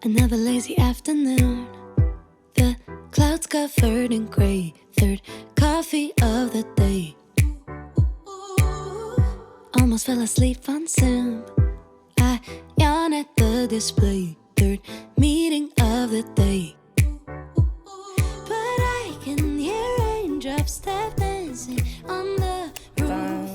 Another lazy afternoon. The clouds covered in gray. Third coffee of the day. Almost fell asleep on Zoom. I yawn at the display. Third meeting of the day. But I can hear raindrops tap dancing on the roof.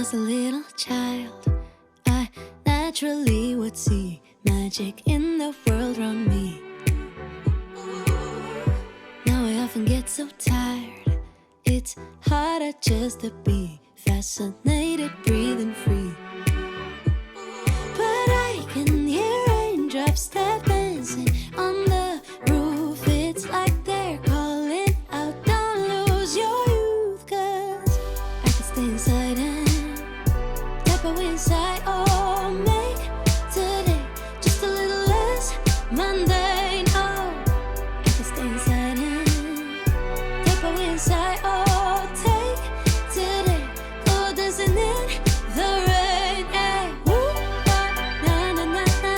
It's a little child, I naturally would see magic in the world around me. Now I often get so tired, it's harder just to be fascinated, breathing free. But I can hear raindrops tap dancing on the roof. It's like they're calling out, don't lose your youth, 'cause I could stay inside and inside, oh, make today just a little less mundane. Oh, I can stay inside and take away inside. Oh, take today, go dancing in the rain. Hey, woo, oh, na na na na,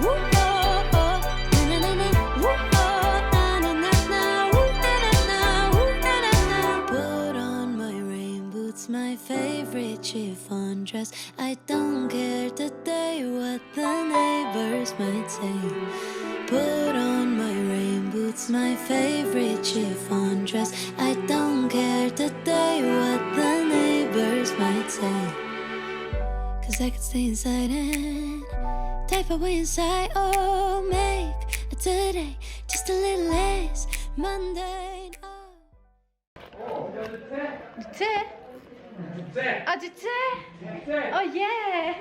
woo, oh, oh, na na na, woo, oh, na na na na, woo, na na na, woo, na na na. Put on my rain boots, my favorite chiffon dress. I don't care today what the neighbors might say. Put on my rain boots, my favorite chiffon dress. I don't care today what the neighbors might say. 'Cause I could stay inside and type away inside. Oh, make today just a little less mundane. Oh. Du thé? Ah, du thé? Oh yeah!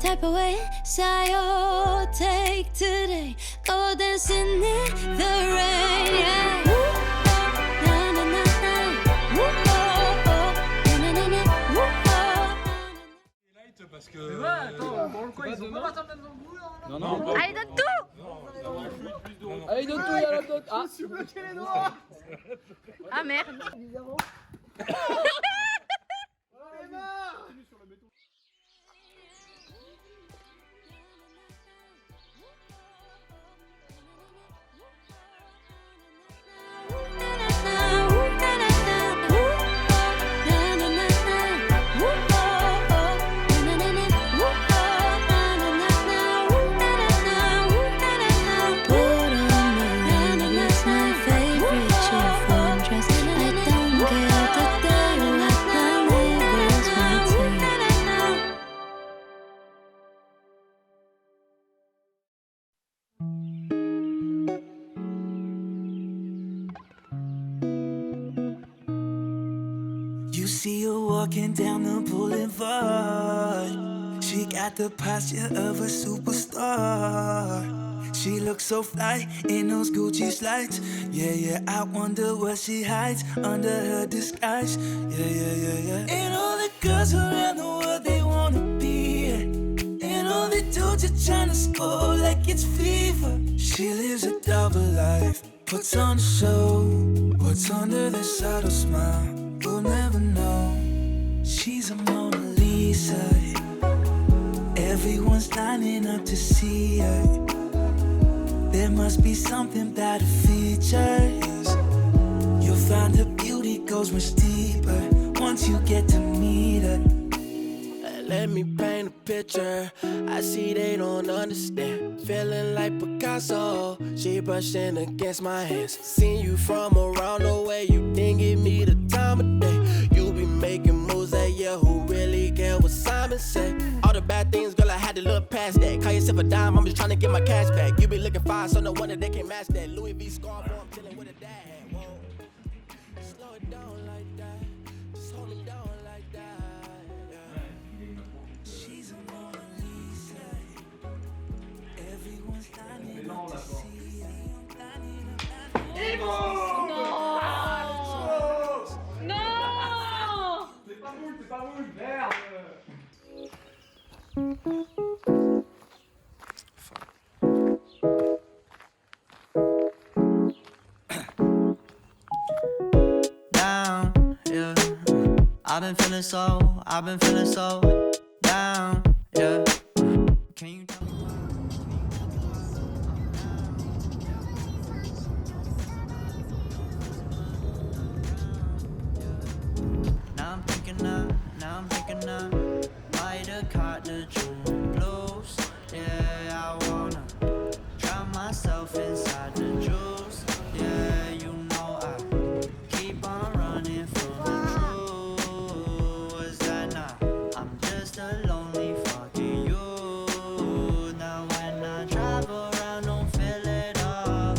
Type away, sigh, oh, take today, go dancing in the rain. Yeah. Woo, oh, na na na na, woo, oh, oh, na na na, woo, oh, na na. Parce que. Ouais, attends, bon, quoi, ils ont pas rattrapé dans le bout là? Non. Allez, donne tout! Allez, donne tout, il y a la donne. Ah, Je suis bloqué les doigts. Ah merde! See her walking down the boulevard. She got the posture of a superstar. She looks so fly in those Gucci slides. Yeah, I wonder what she hides under her disguise. Yeah. And all the girls around the world, they wanna be her. And all the dudes are trying to score like it's fever. She lives a double life, puts on a show. What's under the subtle smile, we'll never know. She's a Mona Everyone's lining up to see her. There must be something about her features. You'll find her beauty goes much deeper once you get to meet her. Let me paint a picture. I see they don't understand. Feeling like Picasso. She brushing against my hands. Seen you from around the way. You didn't give me the time of day. You be making moves that yeah, who really care what Simon say? All the bad things, girl, I had to look past that. Call yourself a dime, I'm just trying to get my cash back. You be looking fine, so no wonder they can't match that. Louis V scarf, I'm chilling with a dad. Whoa. Slow it down like that. Just hold me down like that. Yeah. She's a Mona Lisa. Everyone's lining up to see her. Non. C'est pas vous, merde. Down, yeah. I've been feeling so down, yeah. Can you tell me why? Now I'm thinking might have caught the June blues. Yeah, I wanna drown myself inside the juice. Yeah, you know I keep on running from the truth. Was that not? I'm just a lonely fucking you. Now when I drive around, don't feel it up.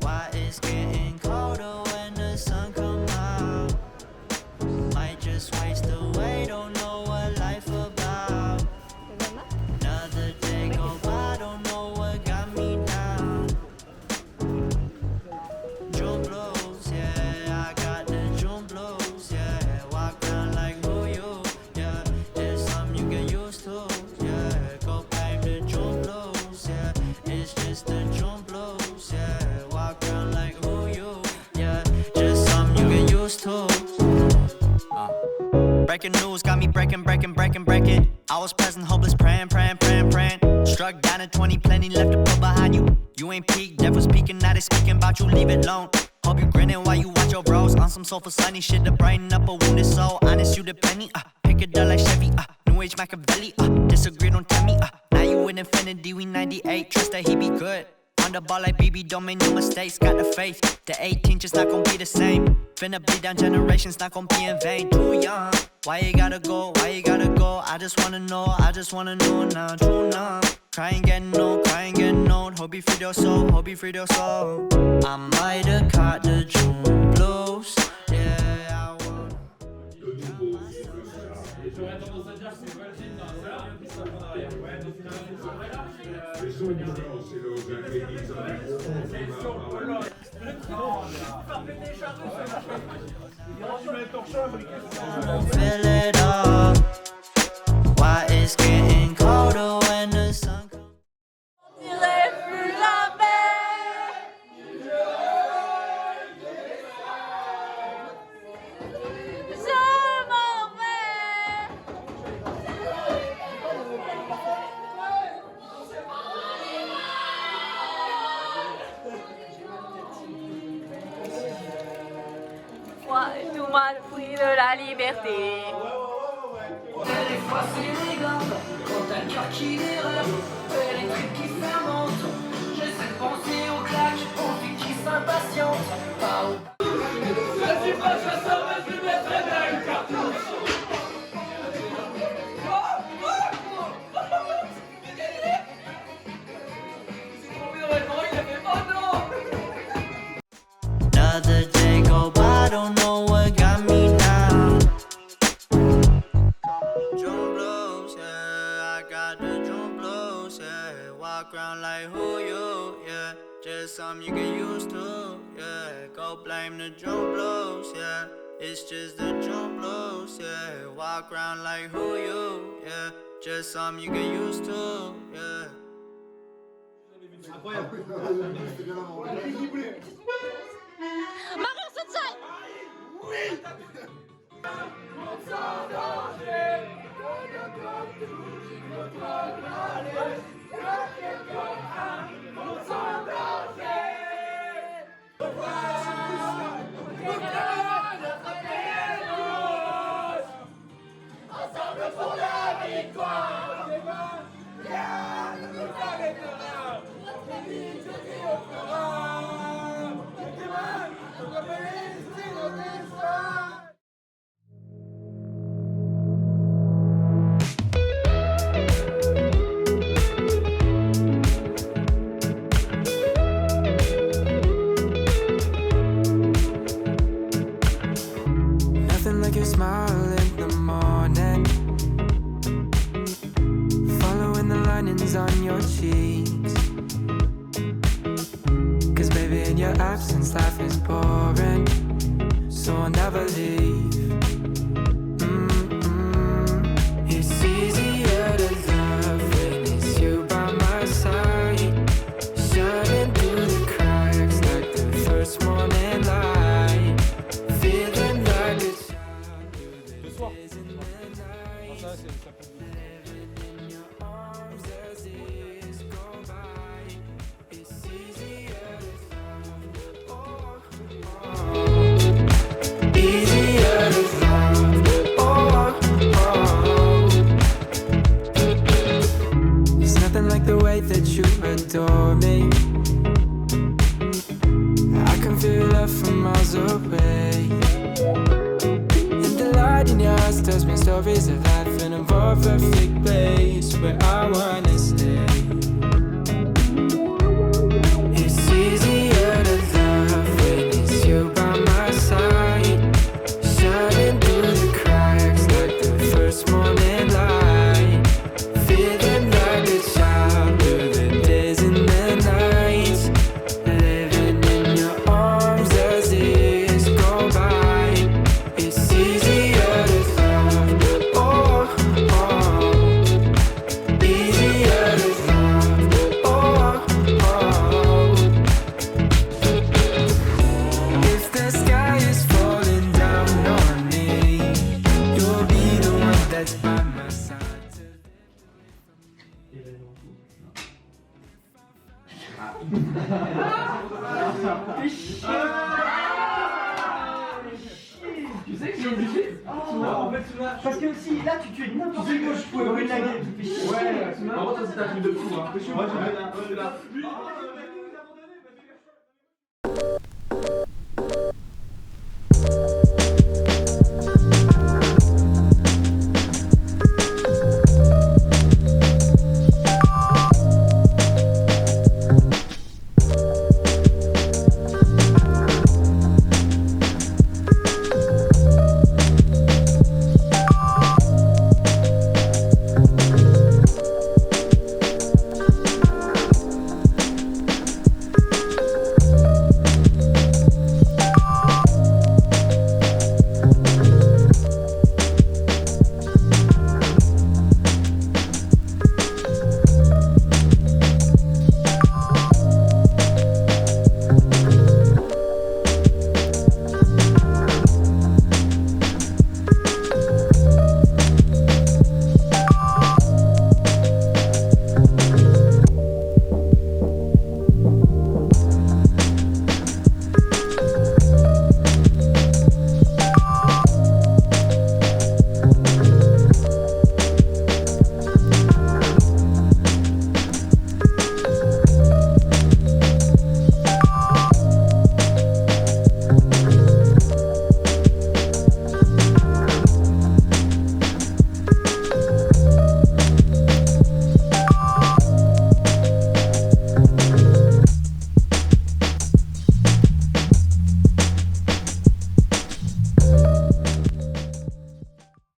Why it's getting colder when the sun come out? Might just waste away, don't know what life about. Another day go by, don't know what got me down. June blues, yeah, I got the June blues, yeah. Walk around like who you, yeah. It's something you get used to, yeah. Go blame the June blues, yeah. It's just the June blues, yeah. Walk around like who you, yeah. Just something you get used to. Breaking news got me breaking. I was present, hopeless, praying. Struck down at 20, plenty left to put behind you. You ain't peaked, devil's speaking, now they speaking about you, leave it alone. Hope you grinning while you watch your bros on some soulful sunny shit to brighten up a wounded soul. Honest, you the penny, pick it up like Chevy, New Age Machiavelli, disagree, don't tell me, now you with infinity, we 98, trust that he be good. On the ball like BB, don't make no mistakes, got the faith. The 18 just not gon' be the same. Finna bleed down generations, not gon' be in vain. Too young, why you gotta go? I just wanna know now. True numb, crying getting old. Hope you freed your soul, I might have caught the June blues. Yeah, I want. J'aurais tendance à dire que c'est Virgin dans ça, puis ça prend derrière. Ouais, donc Fill it up. Why it's getting colder when the sun comes. Tout-moi le prix de la liberté. Des fois c'est les gambes, quand t'as le cœur qui dérape, et les trucs qui fermentent. J'essaie de penser aux claques, aux filles qui s'impatientent. Pas au... Je suis pas chasseur, mais je lui mettrai bien une cartouche. Another day go by, don't know what got me down. June blues, yeah, I got the June blues, yeah. Walk around like who you, yeah. Just something you get used to, yeah. Go blame the June blues, yeah. It's just the June blues, yeah. Walk around like who you, yeah. Just something you get used to, yeah. Marie, on se tient. Oui. roses on your cheeks. Cause baby, in your absence, life is boring. So I'll never leave. It's easier to love when it's you by my side. Shining through the cracks like the first morning light. Feeling like a child through the days and the nights. Living in your arms as years go by. It's easier to love. Easier to love. There's nothing like the way that you adore me. I can feel love from miles away. And the light in your eyes tells me stories of life in a more perfect place where I wanna stay. It's easier to love when it's you by my side. Shining through the cracks like the first morning light. Feeling like a child through the days and the nights. Living in your arms as years go by. It's easier to love. Easier to love. If the sky is falling down on me, you'll be the one that's by my side. Tu sais que j'ai obligé. Parce que si là tu es n'importe quoi, je pouvais brûler la gueule. Ouais, par contre, ça c'est un truc de fou. Moi, je vais là.